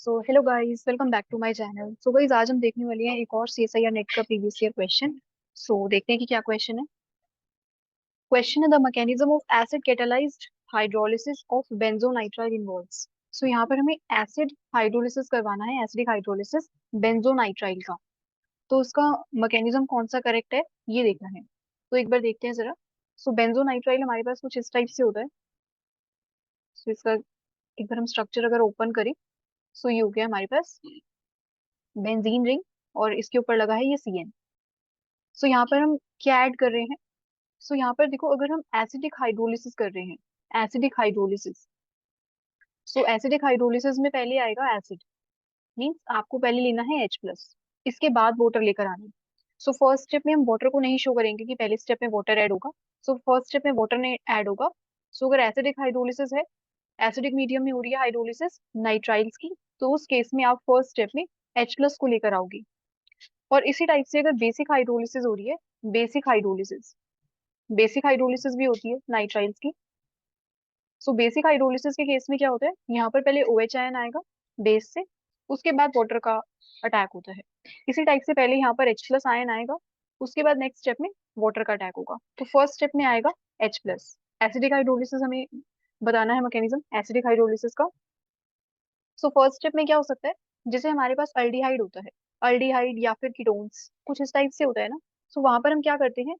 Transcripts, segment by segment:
Hello guys, welcome back to my channel. So guys, आज हम देखने वाले हैं एक और सीएसआईआर नेट का प्रीवियस ईयर क्वेश्चन। देखते हैं कि क्या क्वेश्चन है। क्वेश्चन है the mechanism of acid catalysed hydrolysis of benzonitrile involves. यहाँ पर हमें एसिड हाइड्रोलिसिस करवाना है, एसिडिक हाइड्रोलिसिस बेंजोनाइट्राइल का। तो उसका मैकेनिज्म कौन सा करेक्ट है, ये देखना है। तो एक बार देखते हैं जरा। बेंजोनाइट्राइल हमारे पास कुछ इस टाइप से होता है। इसका एक बार हम स्ट्रक्चर अगर ओपन करें, ये हो गया हमारे पास बेंजीन रिंग, और इसके ऊपर लगा है ये CN। यहाँ पर हम क्या ऐड कर रहे हैं। यहाँ पर देखो, अगर हम एसिडिक हाइड्रोलिसिस कर रहे हैं, एसिडिक हाइड्रोलिसिस, एसिडिक हाइड्रोलिसिस में पहले आएगा एसिड। मीन्स आपको पहले लेना है H+, इसके बाद वाटर लेकर आना है। फर्स्ट स्टेप में हम वाटर को नहीं शो करेंगे कि पहले स्टेप में वाटर ऐड होगा। फर्स्ट स्टेप में वाटर नहीं ऐड होगा। अगर एसिडिक हाइड्रोलिसिस है, एसिडिक मीडियम में हो रही है हाइड्रोलिसिस नाइट्राइल्स की, तो उस केस में आप फर्स्ट स्टेप में H+ को लेकर आओगे। और इसी टाइप से अगर बेसिक हाइड्रोलिसिस हो रही है, बेसिक हाइड्रोलिसिस, बेसिक हाइड्रोलिसिस भी होती है नाइट्राइल्स की। बेसिक हाइड्रोलिसिस के केस में क्या होता है, यहाँ पर पहले OH आयन आएगा बेस से, उसके बाद वाटर का अटैक होता है। इसी टाइप से पहले यहाँ पर H+ आयन आएगा, उसके बाद नेक्स्ट स्टेप में वाटर का अटैक होगा। तो फर्स्ट स्टेप में आएगा H+। एसिडिक हाइड्रोलिसिस हमें बताना है मैकेनिज्म एसिडिक हाइड्रोलिसिस का। फर्स्ट स्टेप में क्या हो सकता है, जैसे हमारे पास अल्डिहाइड होता है, अल्डिहाइड या फिर कीटोन्स कुछ इस टाइप से होता है ना। वहां पर हम क्या करते हैं,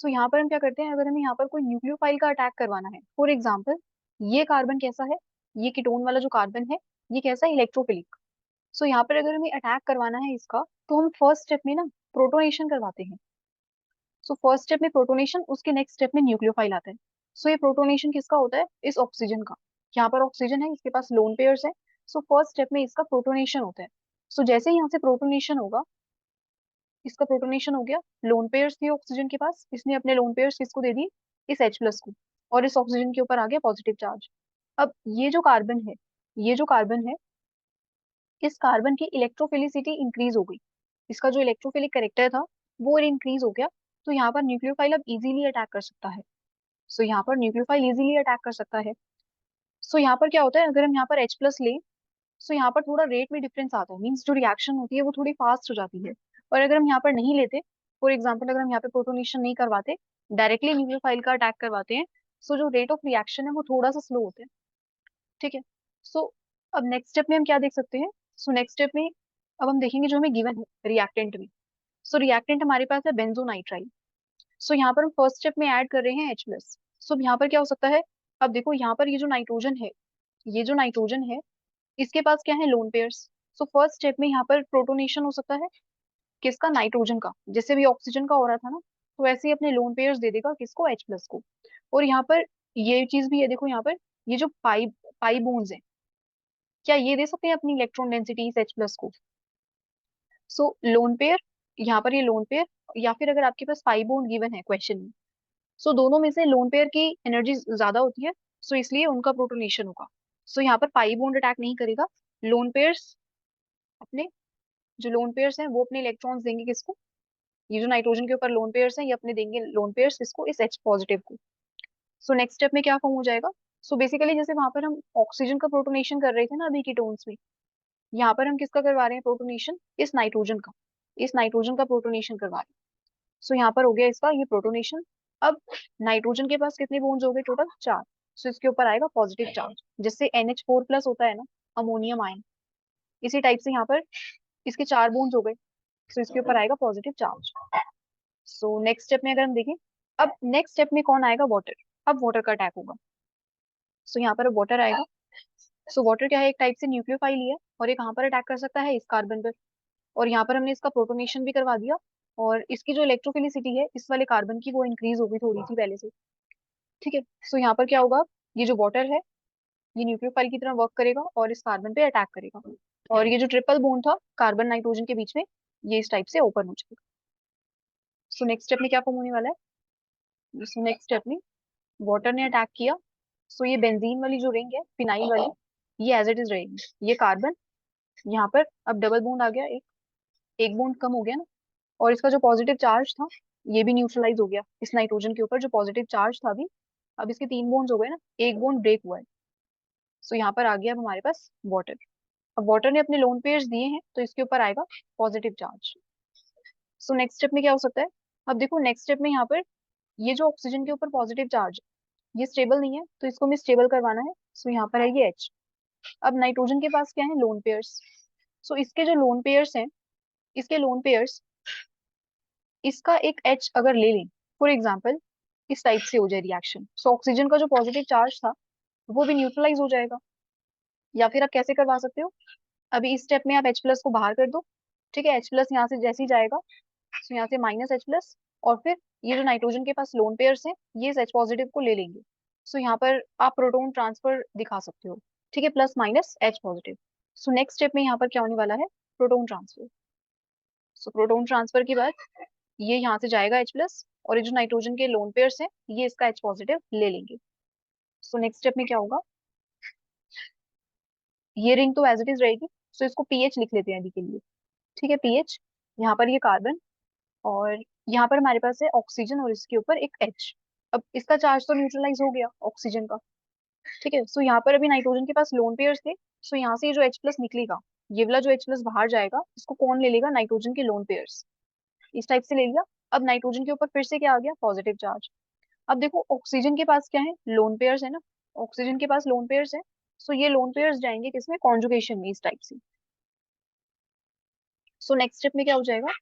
यहाँ पर हम क्या करते हैं, अगर हमें यहाँ पर कोई न्यूक्लियोफाइल का अटैक करवाना है, फॉर एग्जाम्पल ये कार्बन कैसा है, ये कीटोन वाला जो कार्बन है, ये कैसा है, इलेक्ट्रोफिलिक। यहाँ पर अगर हमें अटैक करवाना है इसका, तो हम फर्स्ट स्टेप में ना प्रोटोनेशन करवाते हैं। फर्स्ट स्टेप में प्रोटोनेशन, उसके नेक्स्ट स्टेप में न्यूक्लियोफाइल आता है। ये प्रोटोनेशन किसका होता है, इस ऑक्सीजन का। यहाँ पर ऑक्सीजन है, इसके पास लोन पेयर्स है। फर्स्ट स्टेप में इसका प्रोटोनेशन होता है। जैसे ही यहाँ से प्रोटोनेशन होगा, इसका प्रोटोनेशन हो गया, लोन पेयर्स थे ऑक्सीजन के पास, इसने अपने लोन पेयर्स किसको दे दिए, इस H+ को, और इस ऑक्सीजन के ऊपर आ गया पॉजिटिव चार्ज। अब ये जो कार्बन है, ये जो कार्बन है, इस कार्बन की इलेक्ट्रोफिलिसिटी इंक्रीज हो गई। इसका जो इलेक्ट्रोफिलिक करेक्टर था वो इंक्रीज हो गया। तो यहाँ पर न्यूक्लियोफाइल अब इजीली अटैक कर सकता है। यहाँ पर न्यूक्लियोफाइल इजीली अटैक कर सकता है। यहाँ पर क्या होता है, अगर हम यहाँ पर H+ लें, यहाँ पर थोड़ा रेट में डिफरेंस आता है, मीन्स जो रिएक्शन होती है वो थोड़ी फास्ट हो जाती है। और अगर हम यहाँ पर नहीं लेते, फॉर एग्जाम्पल अगर हम यहाँ पे प्रोटोनेशन नहीं करवाते, डायरेक्टली न्यूक्लियोफाइल का अटैक करवाते हैं, जो रेट ऑफ रिएक्शन है वो थोड़ा सा स्लो होता है। ठीक है। सो अब नेक्स्ट स्टेप में हम क्या देख सकते हैं। नेक्स्ट स्टेप में अब हम देखेंगे जो हमें गिवन है रिएक्टेंट में। रिएक्टेंट हमारे पास है बेंजोनाइट्राइल। यहाँ पर हम फर्स्ट स्टेप में ऐड कर रहे हैं H+। यहाँ पर क्या हो सकता है, अब देखो यहाँ पर ये जो नाइट्रोजन है, ये जो नाइट्रोजन है, इसके पास क्या है, लोन पेयर्स। फर्स्ट स्टेप में यहाँ पर प्रोटोनेशन हो सकता है किसका, नाइट्रोजन का, जैसे भी ऑक्सीजन का हो रहा था ना, तो वैसे ही अपने लोन पेयर्स दे देगा किसको, H+ को। और यहाँ पर ये चीज भी है, देखो यहाँ पर ये जो पाई पाई बोन्स है, क्या ये दे सकते हैं अपनी इलेक्ट्रॉन डेंसिटी इस H+ को। लोन पेयर, यहाँ पर ये लोन पेयर, या फिर अगर आपके पास पाई बॉन्ड गिवन है क्वेश्चन में, दोनों में से लोन पेयर की एनर्जी ज्यादा होती है, इसलिए उनका प्रोटोनेशन होगा। यहाँ पर पाई बॉन्ड अटैक नहीं करेगा। लोन पेयर्स अपने, जो लोन पेयर्स हैं वो अपने इलेक्ट्रॉन्स देंगे किसको, ये जो नाइट्रोजन के ऊपर लोन पेयर्स हैं ये अपने देंगे लोन पेयर्स किसको, इस H+ को। नेक्स्ट स्टेप में क्या फॉर्म हो जाएगा। बेसिकली जैसे वहां पर हम ऑक्सीजन का प्रोटोनेशन कर रहे थे ना अभी कीटोन्स में, यहाँ पर हम किसका करवा रहे हैं प्रोटोनेशन, इस नाइट्रोजन का, इस नाइट्रोजन का प्रोटोनेशन करवा रहे हैं। यहाँ पर हो गया इसका ये प्रोटोनेशन। अब नाइट्रोजन के पास कितने बॉन्ड्स हो गए, टोटल 4। इसके ऊपर आएगा पॉजिटिव चार्ज, जिससे NH4+ होता है ना, अमोनियम आयन। इसी टाइप से यहाँ पर इसके 4 बॉन्ड्स हो गए, इसके ऊपर आएगा पॉजिटिव चार्ज। नेक्स्ट स्टेप में अगर हम देखें, अब नेक्स्ट स्टेप में कौन आएगा, वाटर। अब वाटर का अटैक होगा। यहाँ पर वाटर आएगा। वाटर क्या है, एक टाइप से न्यूक्लियोफाइल ही है, और ये कहाँ पर अटैक कर सकता है, इस कार्बन पर। और यहाँ पर हमने इसका प्रोटोनेशन भी करवा दिया, और इसकी जो इलेक्ट्रोफिलिसिटी है इस वाले कार्बन की वो इंक्रीज हो गई थोड़ी सी पहले से। ठीक है। यहाँ पर क्या होगा, ये जो वाटर है ये न्यूक्लियोफाइल की तरह वर्क करेगा और इस कार्बन पे अटैक करेगा, और ये जो ट्रिपल बॉन्ड था कार्बन नाइट्रोजन के बीच में, ये इस टाइप से ओपन हो जाएगा। नेक्स्ट स्टेप में क्या फॉर्म होने वाला है, नेक्स्ट स्टेप में वाटर ने अटैक किया। ये बेंजीन वाली जो रिंग है, फिनाइल वाली, ये एज इट इज रहेगी, ये कार्बन, यहाँ पर अब डबल बॉन्ड आ गया, एक बॉन्ड कम हो गया ना, और इसका जो पॉजिटिव चार्ज था ये भी न्यूट्रलाइज हो गया इस नाइट्रोजन के ऊपर, जो पॉजिटिव चार्ज था अभी, अब इसके 3 बॉन्ड्स हो गए ना, एक बॉन्ड ब्रेक हुआ है। यहाँ पर आ गया अब हमारे पास वाटर। अब वाटर ने अपने लोन पेयर्स दिए हैं तो इसके ऊपर आएगा पॉजिटिव चार्ज। सो नेक्स्ट स्टेप में क्या हो सकता है? अब देखो नेक्स्ट स्टेप में यहाँ पर ये जो ऑक्सीजन के ऊपर पॉजिटिव चार्ज, ये स्टेबल नहीं है तो इसको हमें स्टेबल करवाना है। सो यहाँ पर है ये H। अब नाइट्रोजन के पास क्या है? Lone pairs. सो इसके जो लोन पेयर्स हैं, इसके लोन पेयर्स इसका एक H अगर ले लें फॉर एग्जाम्पल, इस टाइप से हो जाए रिएक्शन, सो ऑक्सीजन का जो पॉजिटिव चार्ज था वो भी न्यूट्रलाइज हो जाएगा। या फिर आप कैसे करवा सकते हो? अभी इस स्टेप में आप H प्लस को बाहर कर दो, ठीक है, H प्लस यहाँ से जैसे ही जाएगा तो यहाँ से माइनस H प्लस, और फिर ये जो नाइट्रोजन के पास लोन पेयर्स हैं ये इस H पॉजिटिव को ले लेंगे। सो यहाँ पर आप प्रोटॉन ट्रांसफर दिखा सकते हो, ठीक है, plus minus H positive. So next step में यहाँ पर क्या होने वाला है? Proton transfer. So proton transfer के बाद ये यहाँ से जाएगा H प्लस, और ये जो नाइट्रोजन के लोन पेयर्स हैं ये इसका H पॉजिटिव ले लेंगे। सो नेक्स्ट स्टेप में क्या होगा? ये रिंग तो एज इट इज रहेगी, सो इसको पीएच लिख लेते हैं अभी के लिए, ठीक है, पीएच। यहाँ पर ये कार्बन, और यहाँ पर हमारे पास है ऑक्सीजन और इसके ऊपर एक H। अब इसका चार्ज तो न्यूट्रलाइज हो गया ऑक्सीजन का, ठीक है। सो यहाँ पर अभी नाइट्रोजन के पास लोन पेयर्स थे, सो यहाँ से ये जो H प्लस निकलेगा, ये वाला जो H प्लस बाहर जाएगा इसको कौन ले लेगा? नाइट्रोजन के लोन पेयर्स, इस टाइप से ले लिया। अब नाइट्रोजन के ऊपर फिर से क्या आ गया? Positive charge. अब देखो ऑक्सीजन के पास क्या है? लोन पेयर्स है ना, ऑक्सीजन के पास लोन पेयर्स है। सो ये लोन पेयर्स जाएंगे किसमें? कॉन्जुगेशन में, इस टाइप से। सो नेक्स्ट स्टेप में क्या हो जाएगा?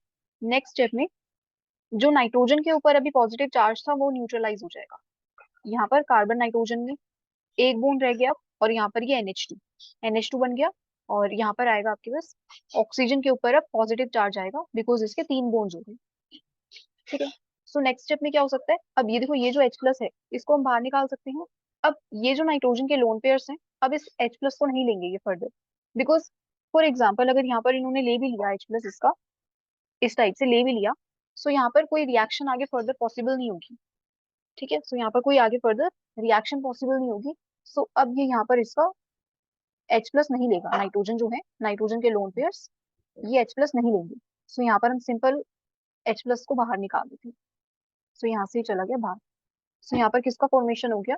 नेक्स्ट स्टेप में जो नाइट्रोजन के ऊपर अभी पॉजिटिव चार्ज था वो न्यूट्रलाइज हो जाएगा। यहाँ पर कार्बन नाइट्रोजन में एक बॉन्ड रह गया, और यहाँ पर ये NH2 बन गया, और यहाँ पर आएगा आपके पास ऑक्सीजन के ऊपर अब पॉजिटिव चार्ज आएगा बिकॉज इसके 3 बॉन्ड्स हो गए, ठीक है। सो नेक्स्ट स्टेप में क्या हो सकता है? अब ये देखो ये जो H प्लस है इसको हम बाहर निकाल सकते हैं। अब ये जो नाइट्रोजन के लोन पेयर्स हैं अब इस H प्लस को नहीं लेंगे ये फर्दर, बिकॉज फॉर एग्जाम्पल अगर यहाँ पर इन्होंने ले भी लिया H प्लस इसका, इस टाइप से ले भी लिया, सो यहाँ पर कोई रिएक्शन आगे फर्दर पॉसिबल नहीं होगी, ठीक है। सो यहाँ पर कोई आगे फर्दर रिएक्शन पॉसिबल नहीं होगी। सो अब ये यहाँ पर इसका H प्लस नहीं लेगा, नाइट्रोजन जो है, नाइट्रोजन के लोन पेयर्स ये H प्लस नहीं लेंगे। सो यहाँ पर हम सिंपल H प्लस को बाहर निकाल देते हैं। सो यहाँ से ही चला गया बाहर। सो यहाँ पर किसका फॉर्मेशन हो गया?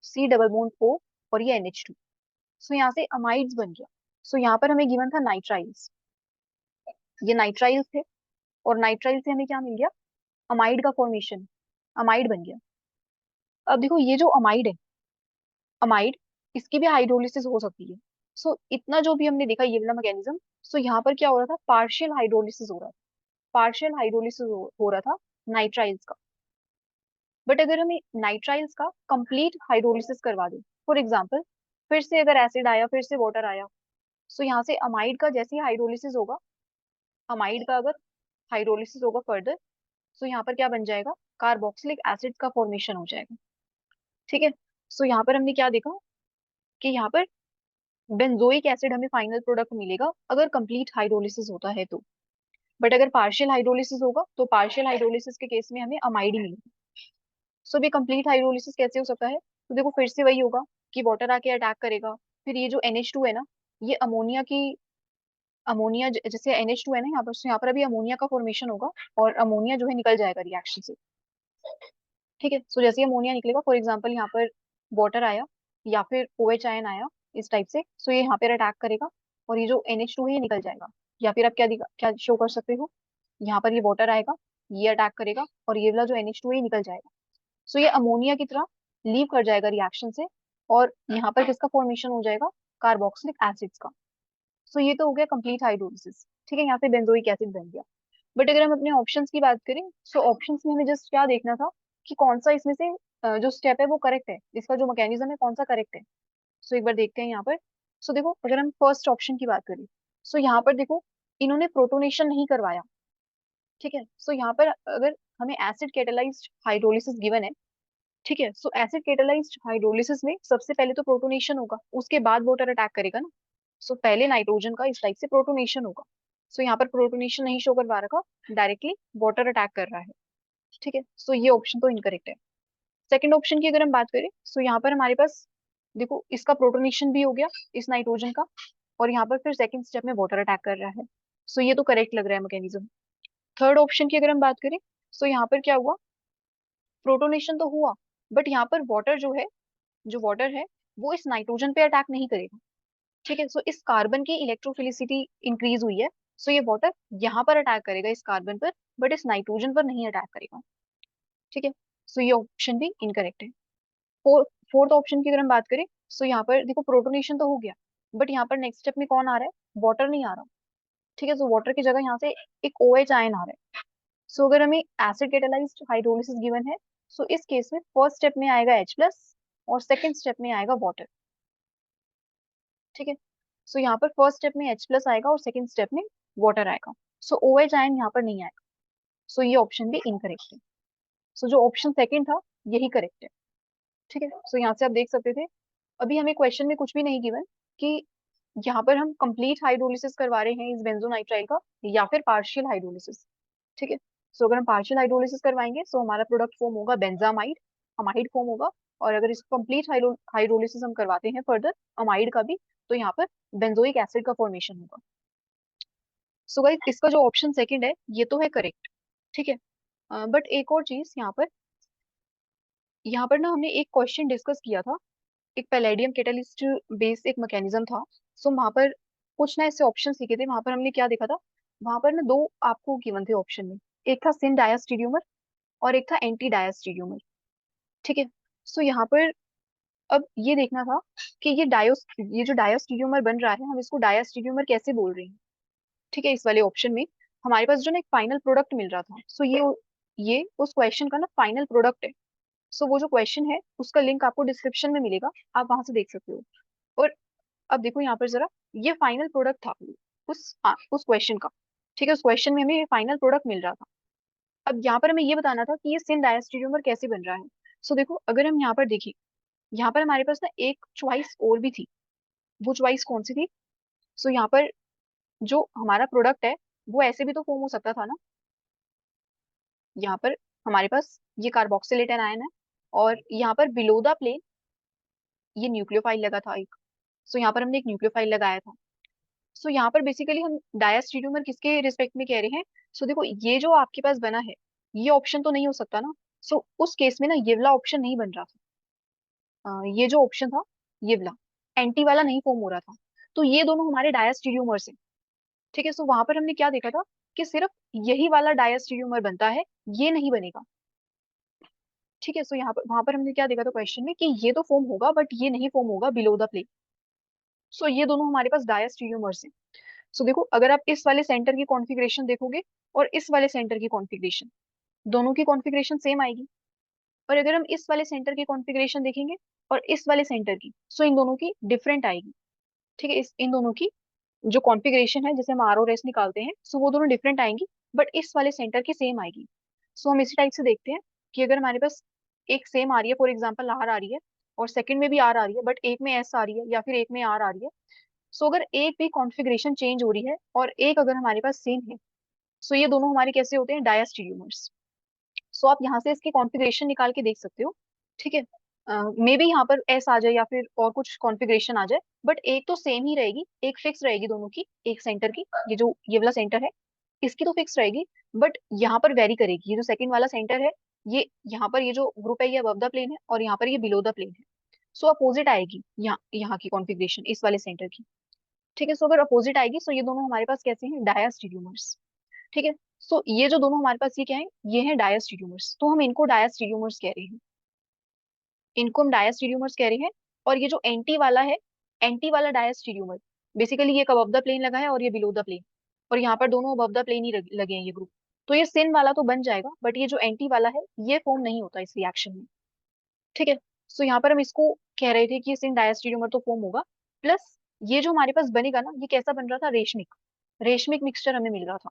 C डबल बॉन्ड O, और ये NH2। सो यहाँ से अमाइड्स बन गया। सो यहाँ पर हमें गिवन था नाइट्राइल्स, ये नाइट्राइल्स थे, और नाइट्राइल से हमें क्या मिल गया? अमाइड का फॉर्मेशन, अमाइड बन गया। अब देखो ये जो अमाइड है, अमाइड, इसकी भी हाइड्रोलिसिस हो सकती है। सो इतना जो भी हमने देखा ये वाला मैकेनिज्म, सो यहाँ पर क्या हो रहा था? पार्शियल हाइड्रोलिसिस हो रहा था, पार्शियल हाइड्रोलिसिस हो रहा था नाइट्राइल्स का। बट अगर हमें नाइट्राइल्स का कंप्लीट हाइड्रोलिसिस करवा दें, फॉर एग्जाम्पल फिर से अगर एसिड आया फिर से वाटर आया, सो यहाँ से अमाइड का जैसे ही हाइड्रोलिसिस होगा, अमाइड का अगर हाइड्रोलिसिस होगा फर्दर, सो यहाँ पर क्या बन जाएगा? कार्बोक्सिलिक एसिड का फॉर्मेशन हो जाएगा, ठीक है। सो यहाँ पर हमने क्या देखा कि यहाँ पर बेंजोइक एसिड हमें फाइनल प्रोडक्ट मिलेगा अगर कंप्लीट हाइड्रोलिसिस होता है तो। बट अगर पार्शियल हाइड्रोलिसिस होगा तो पार्शियल हाइड्रोलिसिस के केस में हमें अमाइड ही मिलेगा। सो भी कंप्लीट हाइड्रोलिसिस कैसे हो सकता है? तो देखो फिर से वही होगा कि वाटर आके अटैक करेगा, फिर ये जो NH2 है ना, ये अमोनिया की, अमोनिया जैसे NH2 है ना यहाँ पर, so यहाँ पर अभी अमोनिया का फॉर्मेशन होगा, और अमोनिया जो है निकल जाएगा रिएक्शन से, ठीक है। सो जैसे अमोनिया निकलेगा, फॉर एग्जाम्पल यहाँ पर वाटर आया या फिर OH आयन आया इस टाइप से, सो ये यहाँ पर अटैक करेगा, और ये जो NH2 है ये निकल जाएगा। या फिर आप क्या शो कर सकते हो? यहाँ पर ये वाटर आएगा, ये अटैक करेगा, और ये वाला जो NH2 है ये निकल जाएगा। सो ये अमोनिया की तरह लीव कर जाएगा रिएक्शन से, और यहाँ पर किसका फॉर्मेशन हो जाएगा? कार्बोक्सिलिक एसिड्स का। सो ये तो हो गया कंप्लीट हाइड्रोलिसिस, ठीक है, यहाँ पे बेंजोइक एसिड बन गया। बट अगर हम अपने ऑप्शंस की बात करें, सो ऑप्शंस में हमें जस्ट क्या देखना था कि कौन सा इसमें से जो स्टेप है वो करेक्ट है, इसका जो मैकेनिज्म है कौन सा करेक्ट है। सो एक बार देखते हैं यहाँ पर। सो देखो अगर हम फर्स्ट ऑप्शन की बात करें, सो यहाँ पर देखो इन्होंने प्रोटोनेशन नहीं करवाया, ठीक है। सो यहाँ पर अगर हमें एसिड कैटालाइज्ड हाइड्रोलिसिस गिवन है, ठीक है, सो एसिड कैटालाइज्ड हाइड्रोलिसिस में सबसे पहले तो प्रोटोनेशन होगा, उसके बाद वाटर अटैक करेगा ना। सो पहले नाइट्रोजन का इस टाइप से प्रोटोनेशन होगा। सो यहाँ पर प्रोटोनेशन नहीं शो करवा रखा, डायरेक्टली वाटर अटैक कर रहा है, ठीक है। सो ये ऑप्शन तो इनकरेक्ट है। सेकंड ऑप्शन की अगर हम बात करें, सो यहाँ पर हमारे पास देखो इसका प्रोटोनेशन भी हो गया इस नाइट्रोजन का, और यहाँ पर फिर सेकंड स्टेप में वाटर अटैक कर रहा है। सो ये तो करेक्ट लग रहा है मैकेनिज्म। थर्ड ऑप्शन की अगर हम बात करें, सो यहाँ पर क्या हुआ? प्रोटोनेशन तो हुआ, बट यहाँ पर वाटर जो है, जो वाटर है वो इस नाइट्रोजन पे अटैक नहीं करेगा, ठीक है। सो इस कार्बन की इलेक्ट्रोफिलिसिटी इंक्रीज हुई है, सो ये वाटर यहाँ पर अटैक करेगा इस कार्बन पर, बट इस नाइट्रोजन पर नहीं अटैक करेगा। ठीक है। सो ये ऑप्शन भी इनकरेक्ट है। फोर्थ ऑप्शन की अगर हम बात करें, सो यहाँ पर देखो प्रोटोनेशन तो हो गया, बट यहाँ पर नेक्स्ट स्टेप में कौन आ रहा है, वाटर नहीं आ रहा। ठीक है। सो वाटर की जगह यहाँ से एक OH आयन आ रहा है। सो अगर हमें एसिड कैटालाइज्ड हाइड्रोलिसिस गिवन है, सो इस केस में फर्स्ट स्टेप में आएगा H+ और सेकंड स्टेप में आएगा वाटर। ठीक है। सो यहाँ पर फर्स्ट स्टेप में H+ आएगा और सेकंड स्टेप में वाटर आएगा। सो OH आयन यहाँ पर नहीं आएगा। सो ये ऑप्शन भी इनकरेक्ट है। सो जो ऑप्शन सेकंड था यही करेक्ट है। ठीक है। सो यहाँ से आप देख सकते थे, अभी हमें क्वेश्चन में कुछ भी नहीं गिवन कि यहाँ पर हम कंप्लीट हाइड्रोलिसिस करवा रहे हैं इस बेंजोनाइट्राइल का या फिर पार्शियल हाइड्रोलिसिस। ठीक है। सो अगर हम पार्शियल हाइड्रोलिसिस करवाएंगे तो हमारा प्रोडक्ट फॉर्म होगा बेंजामाइड, अमाइड फॉर्म होगा। और अगर इसको कंप्लीट हाइड्रोलिसिस हम करवाते हैं फर्दर अमाइड का भी, तो यहाँ पर बेंजोइक एसिड का फॉर्मेशन होगा। सो गाइस इसका जो ऑप्शन सेकंड है ये तो है करेक्ट। ठीक है। बट एक और चीज यहाँ पर ना हमने एक क्वेश्चन डिस्कस किया था, एक पैलेडियम कैटालिस्ट बेस एक मैकेनिज्म था। सो वहां पर कुछ ना ऐसे ऑप्शन लिखे थे, वहां पर हमने क्या देखा था, वहां पर ना दो आपको गिवन थे ऑप्शन में, एक था सिन डायास्टीरियोमर और एक था एंटी डायास्टीरियोमर। ठीक है। सो यहाँ पर अब ये देखना था कि ये जो डायास्टीरियोमर बन रहा है हम इसको डायास्टीरियोमर कैसे बोल रहे हैं। ठीक है। इस वाले ऑप्शन में हमारे पास जो ना एक फाइनल प्रोडक्ट मिल रहा था, सो ये उस क्वेश्चन का ना फाइनल प्रोडक्ट है। सो वो जो क्वेश्चन है उसका लिंक आपको डिस्क्रिप्शन में मिलेगा, आप वहां से देख सकते हो। और अब देखो यहाँ पर जरा, ये फाइनल प्रोडक्ट था उस क्वेश्चन का। ठीक है। उस क्वेश्चन में हमें ये फाइनल प्रोडक्ट मिल रहा था। अब यहाँ पर हमें ये बताना था कि ये सिन डायस्टेरियोमर कैसे बन रहा है। सो देखो अगर हम यहाँ पर देखें, यहाँ पर हमारे पास ना एक चॉइस और भी थी। वो चॉइस कौन सी थी, सो यहाँ पर जो हमारा प्रोडक्ट है वो ऐसे भी तो फॉर्म हो सकता था ना। यहाँ पर हमारे पास ये कार्बोक्सिलेट आयन है और यहाँ पर बिलो द प्लेन ये न्यूक्लियोफाइल लगा था एक। सो यहाँ पर हमने एक न्यूक्लियोफाइल लगाया था। सो यहाँ पर बेसिकली हम डायस्टीरियोमर किसके रिस्पेक्ट में कह रहे हैं। सो देखो ये जो आपके पास बना है ये ऑप्शन तो नहीं हो सकता ना। सो उस केस में ना ये वाला ऑप्शन नहीं बन रहा था। ये जो ऑप्शन था ये वाला एंटी वाला नहीं फॉर्म हो रहा था। तो ये दोनों हमारे डायस्टीरियोमर से। ठीक है। सो वहां पर हमने क्या देखा था कि सिर्फ यही वाला डायस्टीरियोमर बनता है, ये नहीं बनेगा। ठीक है। सो यहाँ पर वहां पर हमने क्या देखा था क्वेश्चन में कि ये तो फॉर्म होगा बट ये नहीं फॉर्म होगा बिलो द प्लेन। सो ये दोनों हमारे पास डायस्टीरियोमर्स हैं। सो देखो अगर आप इस वाले सेंटर की कॉन्फ़िगरेशन देखोगे और इस वाले सेंटर की कॉन्फ़िगरेशन, दोनों की कॉन्फ़िगरेशन सेम आएगी। और अगर हम इस वाले सेंटर की कॉन्फ़िगरेशन देखेंगे और इस वाले सेंटर की, सो इन दोनों की डिफरेंट आएगी। ठीक है। इस इन दोनों की जो कॉन्फ़िगरेशन है जैसे हम R और S निकालते हैं, सो वो दोनों डिफरेंट आएंगी, बट इस वाले सेंटर की सेम आएगी। सो हम इसी टाइप से देखते हैं कि अगर हमारे पास एक सेम आ रही है, फॉर एग्जाम्पल R आ रही है और सेकंड में भी R आ रही है, बट एक में S आ रही है या फिर एक में R आ रही है। सो अगर एक भी कॉन्फ़िगरेशन चेंज हो रही है और एक अगर हमारे पास सेम है, सो ये दोनों हमारे कैसे होते हैं, डायस्टीरियोमर्स। सो आप यहाँ से इसकी कॉन्फ़िगरेशन निकाल के देख सकते हो। ठीक है। मे बी यहाँ पर एस आ जाए या फिर और कुछ कॉन्फ़िगरेशन आ जाए, बट एक तो सेम ही रहेगी, एक फिक्स रहेगी दोनों की, एक सेंटर की, ये जो ये वाला सेंटर है इसकी तो फिक्स रहेगी, बट यहाँ पर वेरी करेगी। ये जो सेकंड वाला सेंटर है ये यहाँ पर ये जो ग्रुप है ये अबव द प्लेन है और यहाँ पर ये बिलो द प्लेन है। सो अपोजिट आएगी यहाँ यहाँ की कॉन्फ़िगरेशन इस वाले सेंटर की। ठीक है। सो अगर अपोजिट आएगी सो ये दोनों हमारे पास कैसे हैं, डायस्टीरियोमर्स। ठीक है। सो ये जो दोनों हमारे पास ये क्या है, ये है डायस्टीरियोमर्स, तो हम इनको डायस्टीरियोमर्स कह रहे हैं। इनको हम डायस्टीरियोमर्स कह रहे हैं। और ये जो एंटी वाला है, एंटी वाला डायस्टीरियोमर, बेसिकली ये एक अबव द प्लेन लगा है और ये बिलो द प्लेन, और यहाँ पर दोनों अबव द प्लेन ही लगे हैं ये ग्रुप। तो ये सिन वाला तो बन जाएगा, बट ये जो एंटी वाला है ये फॉर्म नहीं होता इस रिएक्शन में। ठीक है। सो यहाँ पर हम इसको कह रहे थे कि ये सिन डायस्टीरियोमर तो फॉर्म होगा। प्लस ये जो हमारे पास बनेगा ना ये कैसा बन रहा था, रेशमिक, रेशमिक मिक्सचर हमें मिल रहा था।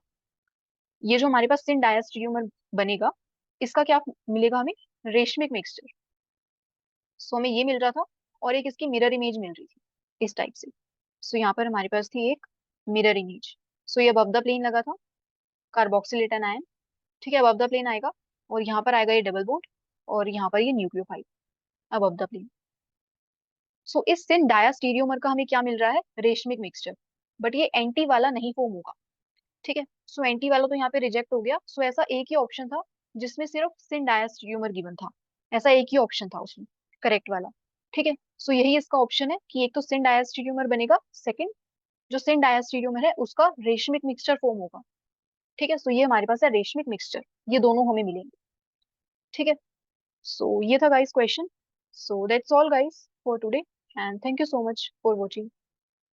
ये जो हमारे पास सिन डायस्टीरियोमर बनेगा इसका क्या मिलेगा हमें, रेशमिक मिक्सचर। सो हमें ये मिल रहा था और एक इसकी मिरर इमेज मिल रही थी इस टाइप से। सो यहाँ पर हमारे पास थी एक मिरर इमेज। सो ये अबव द प्लेन लगा था, कार्बोक्सिलेट आयन। ठीक है। अबव द प्लेन आएगा और यहाँ पर आएगा ये डबल बॉन्ड और यहाँ पर ये न्यूक्लियोफाइल अबव द प्लेन। सो इस सिन डायास्टीरियोमर का हमें क्या मिल रहा है, रेशमिक मिक्सचर, बट ये एंटी वाला नहीं फॉर्म होगा। ठीक है। सो एंटी वाला तो यहाँ पे रिजेक्ट हो गया। सो ऐसा एक ही ऑप्शन था जिसमें सिर्फ सिन डायस्टीरियोमर गिवन था, ऐसा एक ही ऑप्शन था उसमें करेक्ट वाला। ठीक है, सो यही इसका ऑप्शन है कि एक तो सिन डायस्टीरियोमर बनेगा, सेकंड जो सिन डायस्टीरियोमर है उसका रेशमिक मिक्सचर फॉर्म होगा। ठीक है, सो ये हमारे पास है रेशमिक मिक्सचर, ये दोनों हमें मिलेंगे। ठीक है, सो ये था guys question. So that's all guys for today, and thank you so much for watching.